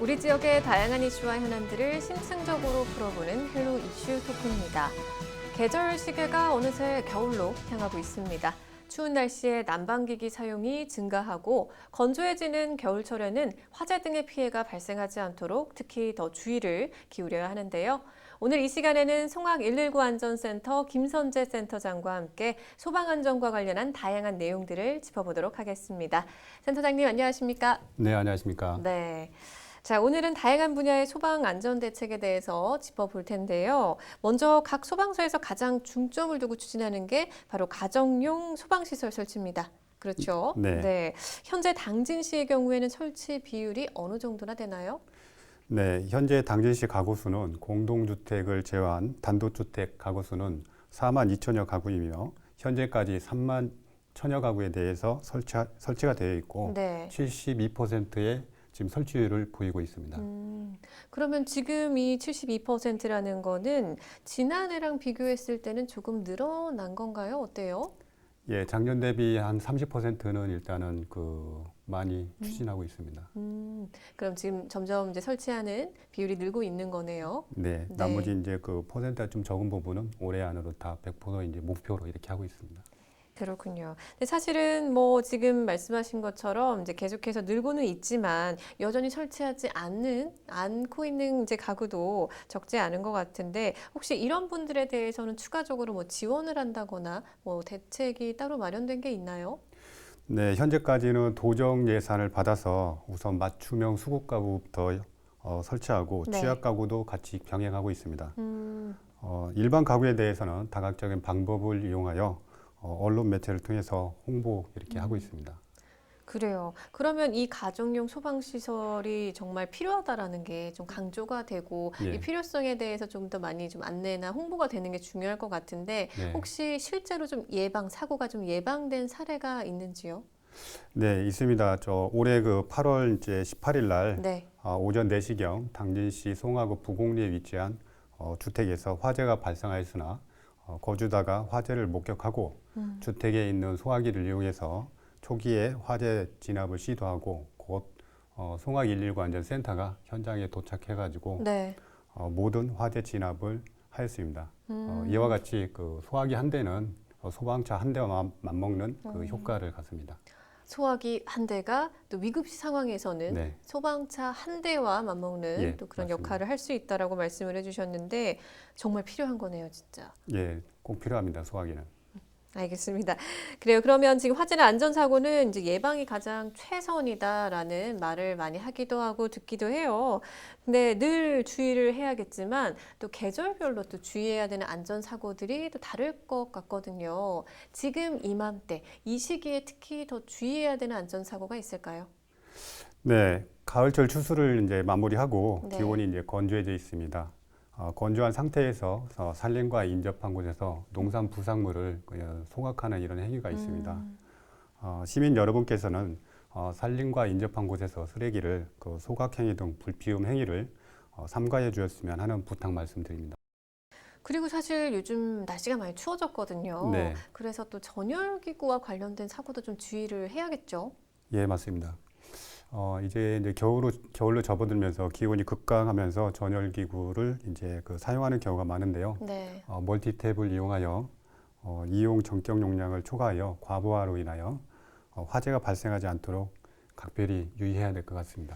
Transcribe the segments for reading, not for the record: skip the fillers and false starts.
우리 지역의 다양한 이슈와 현안들을 심층적으로 풀어보는 헬로 이슈 토크입니다. 계절 시계가 어느새 겨울로 향하고 있습니다. 추운 날씨에 난방기기 사용이 증가하고 건조해지는 겨울철에는 화재 등의 피해가 발생하지 않도록 특히 더 주의를 기울여야 하는데요. 오늘 이 시간에는 송악 119 안전센터 김선재 센터장과 함께 소방안전과 관련한 다양한 내용들을 짚어보도록 하겠습니다. 센터장님 안녕하십니까? 네, 안녕하십니까? 네. 자, 오늘은 다양한 분야의 소방 안전 대책에 대해서 짚어볼 텐데요. 먼저 각 소방서에서 가장 중점을 두고 추진하는 게 바로 가정용 소방시설 설치입니다. 그렇죠? 네. 현재 당진시의 경우에는 설치 비율이 어느 정도나 되나요? 네, 현재 당진시 가구 수는 공동주택을 제외한 단독주택 가구 수는 4만 2천여 가구이며 현재까지 3만 천여 가구에 대해서 설치가 되어 있고 네. 72%의 지금 설치율을 보이고 있습니다. 그러면 지금 이 72%라는 거는 지난해랑 비교했을 때는 조금 늘어난 건가요? 어때요? 예, 작년 대비 한 30%는 일단은 많이 추진하고 있습니다. 그럼 지금 점점 이제 설치하는 비율이 늘고 있는 거네요. 네, 네. 나머지 이제 퍼센트가 좀 적은 부분은 올해 안으로 다 100% 이제 목표로 이렇게 하고 있습니다. 그렇군요. 근데 사실은 뭐 지금 말씀하신 것처럼 이제 계속해서 늘고는 있지만 여전히 설치하지 않고 있는 이제 가구도 적지 않은 것 같은데 혹시 이런 분들에 대해서는 추가적으로 뭐 지원을 한다거나 뭐 대책이 따로 마련된 게 있나요? 네, 현재까지는 도정 예산을 받아서 우선 맞춤형 수급 가구부터 설치하고 네. 취약 가구도 같이 병행하고 있습니다. 음, 일반 가구에 대해서는 다각적인 방법을 이용하여 언론 매체를 통해서 홍보 이렇게 하고 있습니다. 그래요. 그러면 이 가정용 소방시설이 정말 필요하다라는 게 좀 강조가 되고 이 예, 필요성에 대해서 좀 더 많이 좀 안내나 홍보가 되는 게 중요할 것 같은데 네, 혹시 실제로 좀 사고가 좀 예방된 사례가 있는지요? 네, 있습니다. 올해 8월 이제 18일 날 네. 오전 4시경 당진시 송화구 부곡리에 위치한 주택에서 화재가 발생하였으나 거주다가 화재를 목격하고 주택에 있는 소화기를 이용해서 초기에 화재 진압을 시도하고 곧 송악 119 안전센터가 현장에 도착해가지고 네. 모든 화재 진압을 하였습니다. 이와 같이 소화기 한 대는 소방차 한 대와 맞먹는 효과를 갖습니다. 소화기 한 대가 또 위급시 상황에서는 네, 소방차 한 대와 맞먹는 예, 또 그런 맞습니다. 역할을 할 수 있다라고 말씀을 해주셨는데 정말 필요한 거네요, 진짜. 예, 꼭 필요합니다. 소화기는. 알겠습니다. 그래요. 그러면 지금 화재나 안전사고는 이제 예방이 가장 최선이다라는 말을 많이 하기도 하고 듣기도 해요. 근데 늘 주의를 해야겠지만 또 계절별로 또 주의해야 되는 안전사고들이 또 다를 것 같거든요. 지금 이맘때, 이 시기에 특히 더 주의해야 되는 안전사고가 있을까요? 네, 가을철 추수를 이제 마무리하고 네. 기온이 이제 건조해져 있습니다. 건조한 상태에서 산림과 인접한 곳에서 농산 부산물을 그냥 소각하는 이런 행위가 있습니다. 시민 여러분께서는 산림과 인접한 곳에서 쓰레기를 소각 행위 등 불피움 행위를 삼가해 주었으면 하는 부탁 말씀드립니다. 그리고 사실 요즘 날씨가 많이 추워졌거든요. 네, 그래서 또 전열기구와 관련된 사고도 좀 주의를 해야겠죠. 예, 맞습니다. 이제 겨울로 접어들면서 기온이 급강하면서 전열기구를 이제 사용하는 경우가 많은데요. 네. 멀티탭을 이용하여 이용 전격 용량을 초과하여 과부하로 인하여 화재가 발생하지 않도록 각별히 유의해야 될 것 같습니다.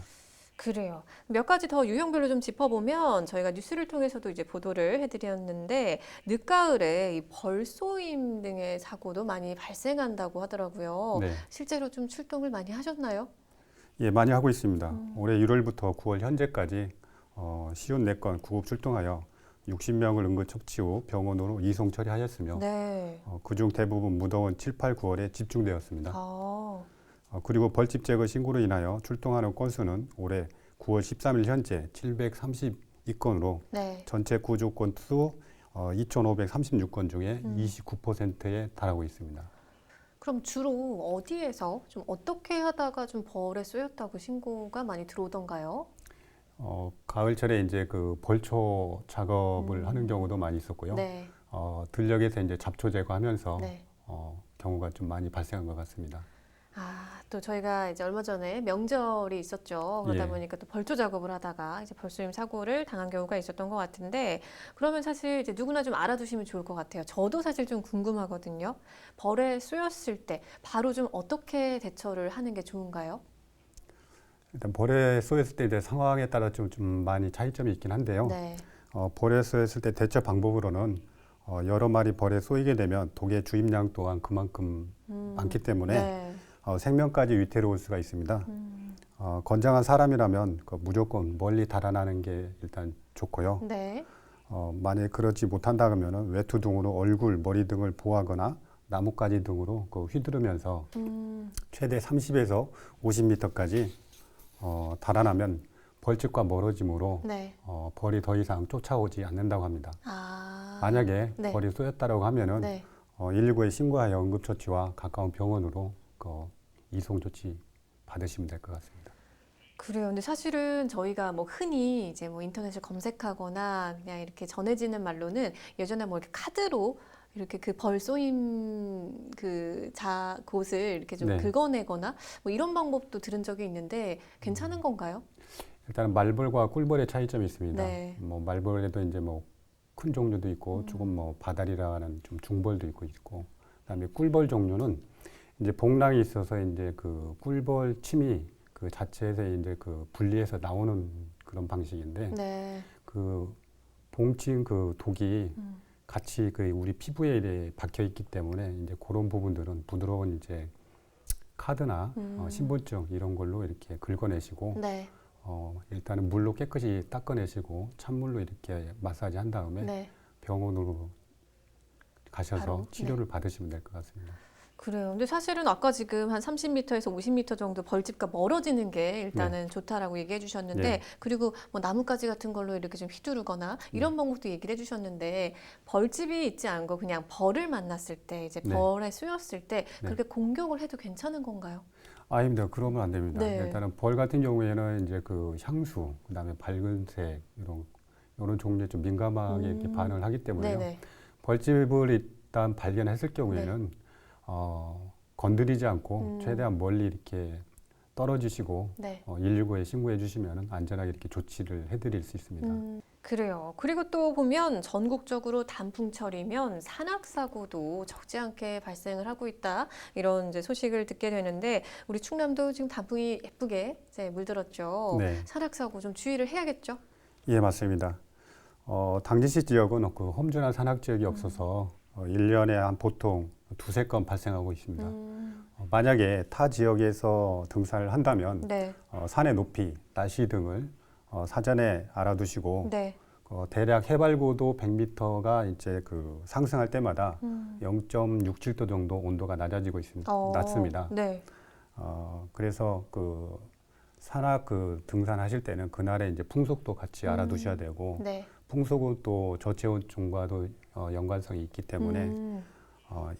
그래요. 몇 가지 더 유형별로 좀 짚어보면 저희가 뉴스를 통해서도 이제 보도를 해드렸는데 늦가을에 이 벌쏘임 등의 사고도 많이 발생한다고 하더라고요. 네, 실제로 좀 출동을 많이 하셨나요? 예, 많이 하고 있습니다. 올해 1월부터 9월 현재까지 시운 4건 구급 출동하여 60명을 응급 처치 후 병원으로 이송 처리하였으며 네. 그중 대부분 무더운 7, 8, 9월에 집중되었습니다. 아, 그리고 벌집 제거 신고로 인하여 출동하는 건수는 올해 9월 13일 현재 732건으로 네. 전체 구조 건수 2,536건 중에 29%에 달하고 있습니다. 그럼 주로 어디에서 좀 어떻게 하다가 좀 벌에 쏘였다고 신고가 많이 들어오던가요? 가을철에 이제 벌초 작업을 하는 경우도 많이 있었고요. 네. 들녘에서 이제 잡초 제거하면서 네. 경우가 좀 많이 발생한 것 같습니다. 또 저희가 이제 얼마 전에 명절이 있었죠. 그러다 예. 보니까 또 벌초 작업을 하다가 이제 벌쏘임 사고를 당한 경우가 있었던 것 같은데, 그러면 사실 이제 누구나 좀 알아두시면 좋을 것 같아요. 저도 사실 좀 궁금하거든요. 벌에 쏘였을 때 바로 좀 어떻게 대처를 하는 게 좋은가요? 일단 벌에 쏘였을 때 이제 상황에 따라 좀 많이 차이점이 있긴 한데요. 네. 벌에 쏘였을 때 대처 방법으로는 여러 마리 벌에 쏘이게 되면 독의 주입량 또한 그만큼 많기 때문에 네. 생명까지 위태로울 수가 있습니다. 건장한 사람이라면 무조건 멀리 달아나는 게 일단 좋고요. 네. 만약에 그렇지 못한다 그러면은 외투 등으로 얼굴, 머리 등을 보호하거나 나뭇가지 등으로 휘두르면서 최대 30에서 50m까지 달아나면 벌집과 멀어짐으로 네. 벌이 더 이상 쫓아오지 않는다고 합니다. 만약에 네. 벌이 쏘였다고 하면은 네. 119에 신고하여 응급처치와 가까운 병원으로 이송 조치 받으시면 될 것 같습니다. 그래요. 근데 사실은 저희가 뭐 흔히 이제 뭐 인터넷을 검색하거나 그냥 이렇게 전해지는 말로는 예전에 뭐 이렇게 카드로 이렇게 그 벌 쏘인 곳을 이렇게 좀 네. 긁어내거나 뭐 이런 방법도 들은 적이 있는데 괜찮은 건가요? 일단 말벌과 꿀벌의 차이점이 있습니다. 네. 뭐 말벌에도 이제 뭐 큰 종류도 있고 조금 뭐 바다리라는 좀 중벌도 있고 그다음에 꿀벌 종류는 이제 복랑이 있어서 이제 그 꿀벌 침이 그 자체에서 이제 그 분리해서 나오는 그런 방식인데 네. 그 봉침 그 독이 같이 그 우리 피부에 이렇게 박혀 있기 때문에 이제 그런 부분들은 부드러운 이제 카드나 신분증 이런 걸로 이렇게 긁어내시고 네. 일단은 물로 깨끗이 닦아내시고 찬물로 이렇게 마사지 한 다음에 네. 병원으로 가셔서 바로? 치료를 받으시면 될 것 같습니다. 그래요. 근데 사실은 아까 지금 한 30m에서 50m 정도 벌집과 멀어지는 게 일단은 좋다라고 얘기해 주셨는데, 네. 그리고 뭐 나뭇가지 같은 걸로 이렇게 좀 휘두르거나 이런 방법도 얘기를 해 주셨는데, 벌집이 있지 않고 그냥 벌을 만났을 때, 이제 네. 벌에 쏘였을 때 네. 그렇게 공격을 해도 괜찮은 건가요? 아닙니다. 그러면 안 됩니다. 네. 일단은 벌 같은 경우에는 이제 그 향수, 그다음에 밝은 색 이런 종류에 좀 민감하게 이렇게 반응을 하기 때문에요. 네네. 벌집을 일단 발견했을 경우에는 건드리지 않고 최대한 멀리 이렇게 떨어지시고 네. 119에 신고해 주시면 안전하게 이렇게 조치를 해드릴 수 있습니다. 그래요. 그리고 또 보면 전국적으로 단풍철이면 산악사고도 적지 않게 발생을 하고 있다. 이런 이제 소식을 듣게 되는데, 우리 충남도 지금 단풍이 예쁘게 이제 물들었죠. 네. 산악사고 좀 주의를 해야겠죠? 예, 맞습니다. 당진시 지역은 그 험준한 산악 지역이 없어서 1년에 한 보통 두세 건 발생하고 있습니다. 만약에 타 지역에서 등산을 한다면 네. 산의 높이, 날씨 등을 사전에 알아두시고 네. 대략 해발고도 100m가 이제 그 상승할 때마다 0.67도 정도 온도가 낮아지고 있습니다. 낮습니다. 네. 그래서 그 산악 그 등산하실 때는 그날의 이제 풍속도 같이 알아두셔야 되고 네. 풍속은 또 저체온증과도 연관성이 있기 때문에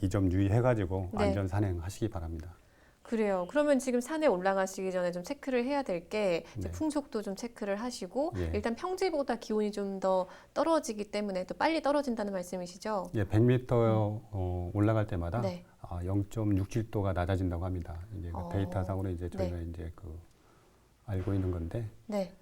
이 점 유의해가지고 네. 안전 산행하시기 바랍니다. 그래요. 그러면 지금 산에 올라가시기 전에 좀 체크를 해야 될 게 네. 풍속도 좀 체크를 하시고, 예. 일단 평지보다 기온이 좀 더 떨어지기 때문에 또 빨리 떨어진다는 말씀이시죠? 예, 100m 올라갈 때마다 네. 0.67도가 낮아진다고 합니다. 이제 그 데이터상으로 이제 저희가 네. 이제 그 알고 있는 건데 네.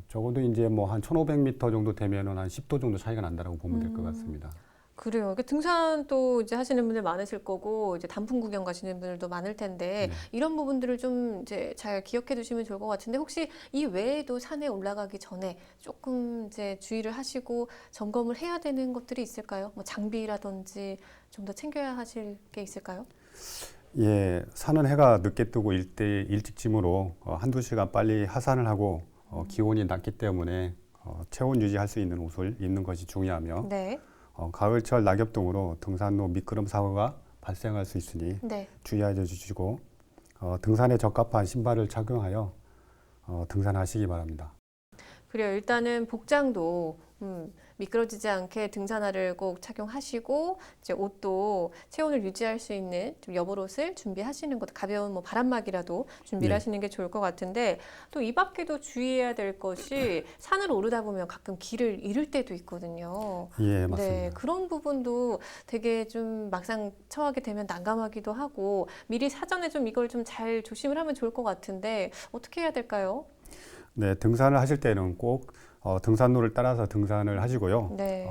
적어도 이제 뭐 한 1,500m 정도 되면은 한 10도 정도 차이가 난다고 보면 될 것 같습니다. 그래요. 그러니까 등산 또 이제 하시는 분들 많으실 거고, 이제 단풍 구경 가시는 분들도 많을 텐데, 네. 이런 부분들을 좀 이제 잘 기억해 두시면 좋을 것 같은데, 혹시 이 외에도 산에 올라가기 전에 조금 이제 주의를 하시고 점검을 해야 되는 것들이 있을까요? 뭐 장비라든지 좀 더 챙겨야 하실 게 있을까요? 예, 산은 해가 늦게 뜨고 일찍짐으로 한두 시간 빨리 하산을 하고 기온이 낮기 때문에 체온 유지할 수 있는 옷을 입는 것이 중요하며 네. 가을철 낙엽 등으로 등산로 미끄럼 사고가 발생할 수 있으니 네. 주의해 주시고 등산에 적합한 신발을 착용하여 등산하시기 바랍니다. 그래요. 일단은 복장도 미끄러지지 않게 등산화를 꼭 착용하시고 이제 옷도 체온을 유지할 수 있는 좀 여벌옷을 준비하시는 것도 가벼운 뭐 바람막이라도 준비를 예. 하시는 게 좋을 것 같은데 또 이 밖에도 주의해야 될 것이 산을 오르다 보면 가끔 길을 잃을 때도 있거든요. 예, 네, 맞습니다. 그런 부분도 되게 좀 막상 처하게 되면 난감하기도 하고 미리 사전에 좀 이걸 좀 잘 조심을 하면 좋을 것 같은데 어떻게 해야 될까요? 네, 등산을 하실 때는 꼭 등산로를 따라서 등산을 하시고요. 네.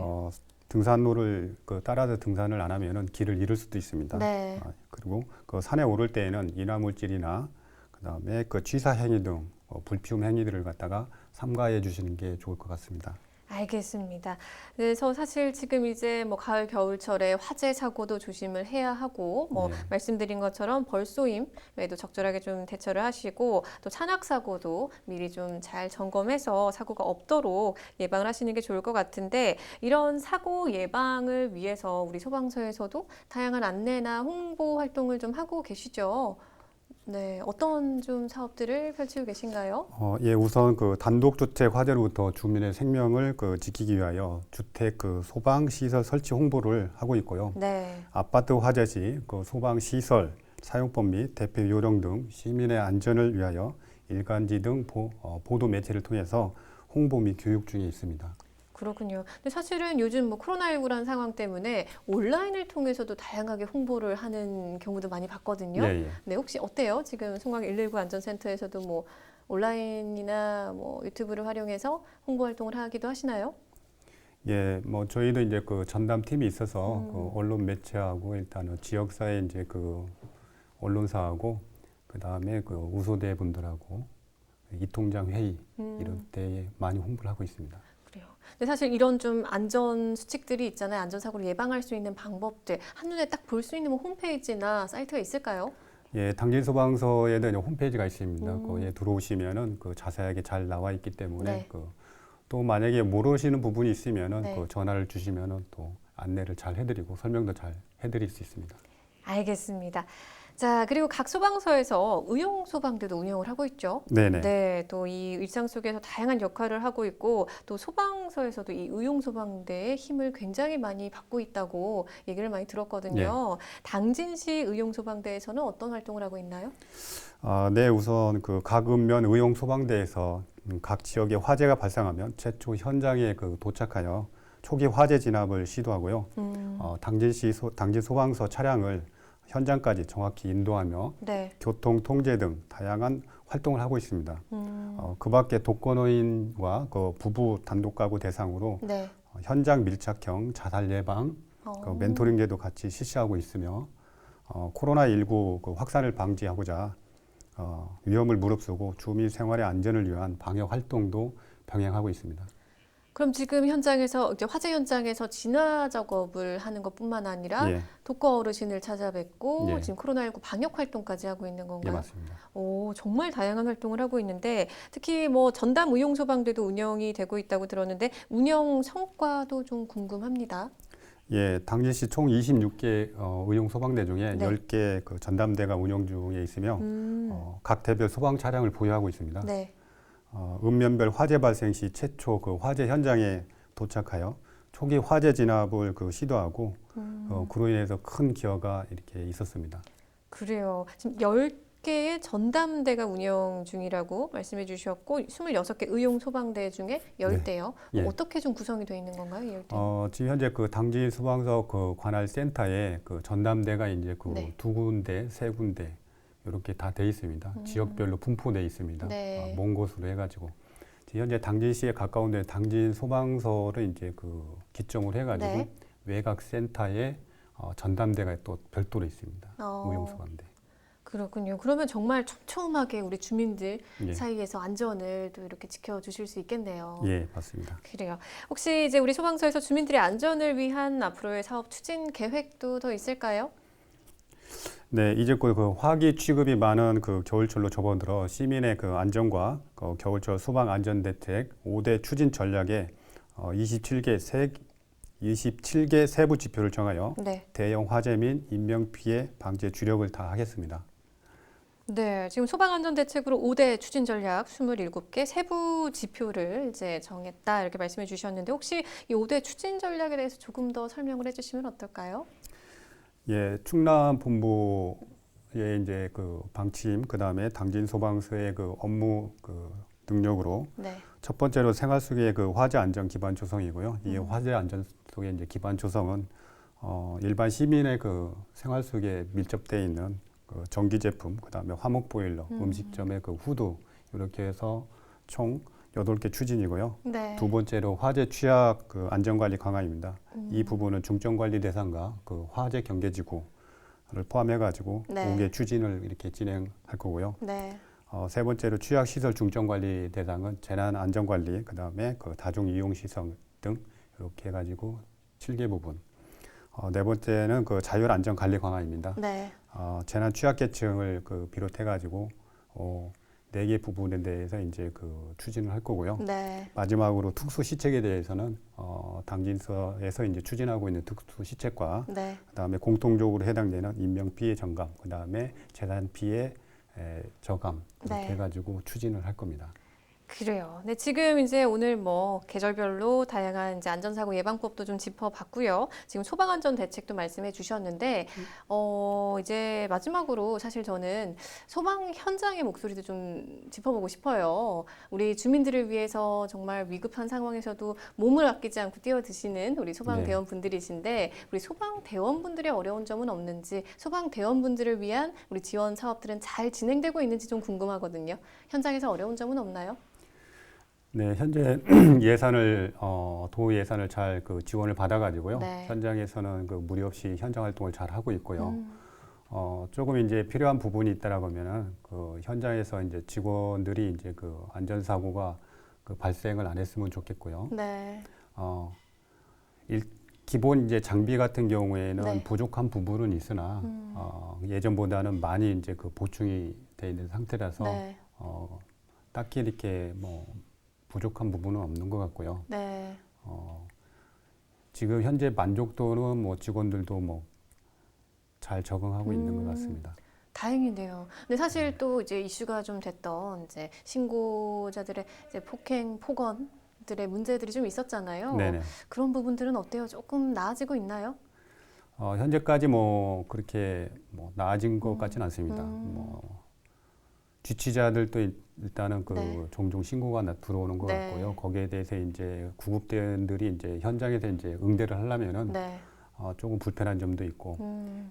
등산로를 따라서 등산을 안 하면은 길을 잃을 수도 있습니다. 네. 그리고 그 산에 오를 때에는 인화물질이나 그다음에 그 취사 행위 등 불피움 행위들을 갖다가 삼가해 주시는 게 좋을 것 같습니다. 알겠습니다. 그래서 사실 지금 이제 뭐 가을 겨울철에 화재 사고도 조심을 해야 하고 뭐 예. 말씀드린 것처럼 벌쏘임 외에도 적절하게 좀 대처를 하시고 또 찬악 사고도 미리 좀 잘 점검해서 사고가 없도록 예방을 하시는 게 좋을 것 같은데 이런 사고 예방을 위해서 우리 소방서에서도 다양한 안내나 홍보 활동을 좀 하고 계시죠? 네, 어떤 좀 사업들을 펼치고 계신가요? 예, 우선 그 단독주택 화재로부터 주민의 생명을 지키기 위하여 주택 소방 시설 설치 홍보를 하고 있고요. 네. 아파트 화재 시 소방 시설 사용법 및 대피 요령 등 시민의 안전을 위하여 일간지 등 보도 매체를 통해서 홍보 및 교육 중에 있습니다. 그렇군요. 근데 사실은 요즘 뭐 코로나19라는 상황 때문에 온라인을 통해서도 다양하게 홍보를 하는 경우도 많이 봤거든요. 예, 예. 네, 혹시 어때요? 지금 송악 119 안전센터에서도 뭐 온라인이나 뭐 유튜브를 활용해서 홍보 활동을 하기도 하시나요? 예, 뭐 저희도 이제 그 전담팀이 있어서 그 음. 언론 매체하고 일단은 지역사회 이제 그 언론사하고 그 다음에 그 우소대 분들하고 이통장 회의 이런 때에 많이 홍보를 하고 있습니다. 그래요. 근데 사실 이런 좀 안전 수칙들이 있잖아요. 안전사고를 예방할 수 있는 방법들 한눈에 딱 볼 수 있는 뭐 홈페이지나 사이트가 있을까요? 예, 당진 소방서에도 이제 홈페이지가 있습니다. 음. 거기에 들어오시면은 자세하게 잘 나와 있기 때문에 네. 또 만약에 모르시는 부분이 있으면은 네. 전화를 주시면은 또 안내를 잘 해드리고 설명도 잘 해드릴 수 있습니다. 알겠습니다. 자, 그리고 각 소방서에서 의용 소방대도 운영을 하고 있죠. 네네. 네, 또 이 일상 속에서 다양한 역할을 하고 있고 또 소방서에서도 이 의용 소방대의 힘을 굉장히 많이 받고 있다고 얘기를 많이 들었거든요. 당진시 의용 소방대에서는 어떤 활동을 하고 있나요? 네, 우선 그 각읍면 의용 소방대에서 각 지역에 화재가 발생하면 최초 현장에 도착하여 초기 화재 진압을 시도하고요. 당진 소방서 차량을 현장까지 정확히 인도하며 네. 교통 통제 등 다양한 활동을 하고 있습니다. 그 밖에 독거노인과 부부 단독 가구 대상으로 네. 현장 밀착형 자살 예방, 멘토링제도 같이 실시하고 있으며 코로나19 확산을 방지하고자 위험을 무릅쓰고 주민 생활의 안전을 위한 방역 활동도 병행하고 있습니다. 그럼 지금 현장에서 이제 화재 현장에서 진화 작업을 하는 것뿐만 아니라 예, 독거 어르신을 찾아뵙고 예. 지금 코로나19 방역 활동까지 하고 있는 예, 건가요? 맞습니다. 오, 정말 다양한 활동을 하고 있는데 특히 뭐 전담 의용 소방대도 운영이 되고 있다고 들었는데 운영 성과도 좀 궁금합니다. 예, 당진시 총 26개 의용 소방대 중에 네. 10개 전담대가 운영 중에 있으며 각 대별 소방 차량을 보유하고 있습니다. 네. 읍면별 화재 발생 시 최초 화재 현장에 도착하여 초기 화재 진압을 시도하고 그로 인해서 큰 기여가 이렇게 있었습니다. 그래요. 지금 10개의 전담대가 운영 중이라고 말씀해 주셨고 26개 의용 소방대 중에 10대요. 예. 어떻게 좀 구성이 되어 있는 건가요? 이 10대? 지금 현재 당진 소방서 관할 센터에 전담대가 이제 네. 2군데, 3군데 이렇게 다 돼 있습니다. 지역별로 분포돼 있습니다. 네. 먼 곳으로 해가지고 지금 현재 당진시에 가까운데 당진 소방서를 이제 기점으로 해가지고 네. 외곽 센터에 전담대가 또 별도로 있습니다. 의용 소방대. 그렇군요. 그러면 정말 촘촘하게 우리 주민들 예. 사이에서 안전을 또 이렇게 지켜주실 수 있겠네요. 예, 맞습니다. 그래요. 혹시 이제 우리 소방서에서 주민들의 안전을 위한 앞으로의 사업 추진 계획도 더 있을까요? 네, 이제 화기 취급이 많은 겨울철로 접어들어 시민의 안전과 겨울철 소방 안전 대책 5대 추진 전략에 27개 세부 지표를 정하여 네. 대형 화재 및 인명 피해 방지에 주력을 다하겠습니다. 네, 지금 소방안전대책으로 5대 추진 전략 27개 세부 지표를 이제 정했다 이렇게 말씀해 주셨는데 혹시 이 5대 추진 전략에 대해서 조금 더 설명을 해주시면 어떨까요? 예, 충남 본부의 이제 그 방침, 그 다음에 당진 소방서의 그 업무 그 능력으로 네. 첫 번째로 생활 속의 그 화재 안전 기반 조성이고요. 이 화재 안전 속의 이제 기반 조성은 일반 시민의 그 생활 속에 밀접돼 있는 그 전기 제품, 그 다음에 화목 보일러, 음식점의 그 후드 이렇게 해서 총 8개 추진이고요. 네. 두 번째로 화재 취약 그 안전관리 강화입니다. 이 부분은 중점관리 대상과 그 화재 경계지구를 포함해가지고 네. 5개 추진을 이렇게 진행할 거고요. 네. 세 번째로 취약시설 중점관리 대상은 재난안전관리, 그 다음에 그 다중이용시설 등 이렇게 해가지고 7개 부분. 네 번째는 그 자율안전관리 강화입니다. 네. 재난 취약계층을 그 비롯해가지고 4개 부분에 대해서 이제 그 추진을 할 거고요. 네. 마지막으로 특수 시책에 대해서는 당진서에서 이제 추진하고 있는 특수 시책과 네. 그다음에 공통적으로 해당되는 인명 피해 정감, 그다음에 재난 피해 저감 이렇게 네. 해가지고 추진을 할 겁니다. 그래요. 네, 지금 이제 오늘 뭐 계절별로 다양한 이제 안전사고 예방법도 좀 짚어봤고요. 지금 소방안전 대책도 말씀해 주셨는데, 이제 마지막으로 사실 저는 소방 현장의 목소리도 좀 짚어보고 싶어요. 우리 주민들을 위해서 정말 위급한 상황에서도 몸을 아끼지 않고 뛰어드시는 우리 소방대원분들이신데, 우리 소방대원분들의 어려운 점은 없는지, 소방대원분들을 위한 우리 지원 사업들은 잘 진행되고 있는지 좀 궁금하거든요. 현장에서 어려운 점은 없나요? 네, 현재 예산을 도 예산을 잘 그 지원을 받아가지고요. 네. 현장에서는 그 무리 없이 현장 활동을 잘 하고 있고요. 조금 이제 필요한 부분이 있다라고 하면은 그 현장에서 이제 직원들이 이제 그 안전사고가 그 발생을 안 했으면 좋겠고요. 네. 기본 이제 장비 같은 경우에는 네. 부족한 부분은 있으나 예전보다는 많이 이제 그 보충이 돼 있는 상태라서 네. 딱히 이렇게 뭐 부족한 부분은 없는 것 같고요. 네. 지금 현재 만족도는 뭐 직원들도 뭐 잘 적응하고 있는 것 같습니다. 다행이네요. 근데 사실 또 이제 이슈가 좀 됐던 이제 신고자들의 이제 폭행, 폭언들의 문제들이 좀 있었잖아요. 네네. 그런 부분들은 어때요? 조금 나아지고 있나요? 현재까지 뭐 그렇게 뭐 나아진 것 같지는 않습니다. 뭐 취취자들도 일단은 그 네. 종종 신고가 들어오는 것 네. 같고요. 거기에 대해서 이제 구급대원들이 이제 현장에서 이제 응대를 하려면은 네. 조금 불편한 점도 있고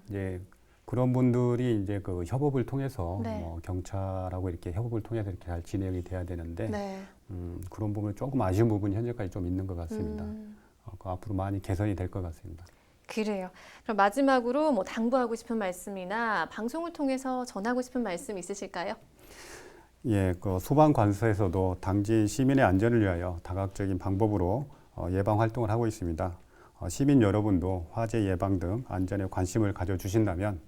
이제 그런 분들이 이제 그 협업을 통해서 네. 뭐 경찰하고 이렇게 협업을 통해서 이렇게 잘 진행이 돼야 되는데 네. 그런 부분 조금 아쉬운 부분이 현재까지 좀 있는 것 같습니다. 그 앞으로 많이 개선이 될 것 같습니다. 그래요. 그럼 마지막으로 뭐 당부하고 싶은 말씀이나 방송을 통해서 전하고 싶은 말씀 있으실까요? 예, 그 소방관서에서도 당진 시민의 안전을 위하여 다각적인 방법으로 예방 활동을 하고 있습니다. 시민 여러분도 화재 예방 등 안전에 관심을 가져주신다면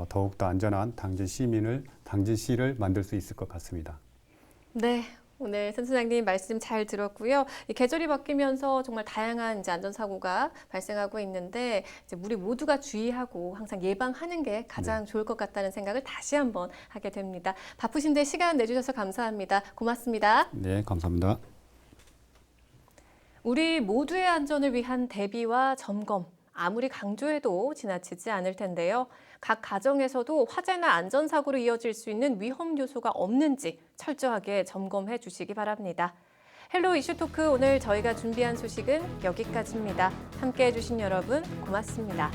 더욱더 안전한 당진시를 만들 수 있을 것 같습니다. 네. 오늘 선수장님 말씀 잘 들었고요. 이 계절이 바뀌면서 정말 다양한 이제 안전사고가 발생하고 있는데 이제 우리 모두가 주의하고 항상 예방하는 게 가장 좋을 것 같다는 생각을 다시 한번 하게 됩니다. 바쁘신데 시간 내주셔서 감사합니다. 고맙습니다. 네, 감사합니다. 우리 모두의 안전을 위한 대비와 점검, 아무리 강조해도 지나치지 않을 텐데요. 각 가정에서도 화재나 안전사고로 이어질 수 있는 위험 요소가 없는지 철저하게 점검해 주시기 바랍니다. 헬로 이슈토크 오늘 저희가 준비한 소식은 여기까지입니다. 함께해 주신 여러분 고맙습니다.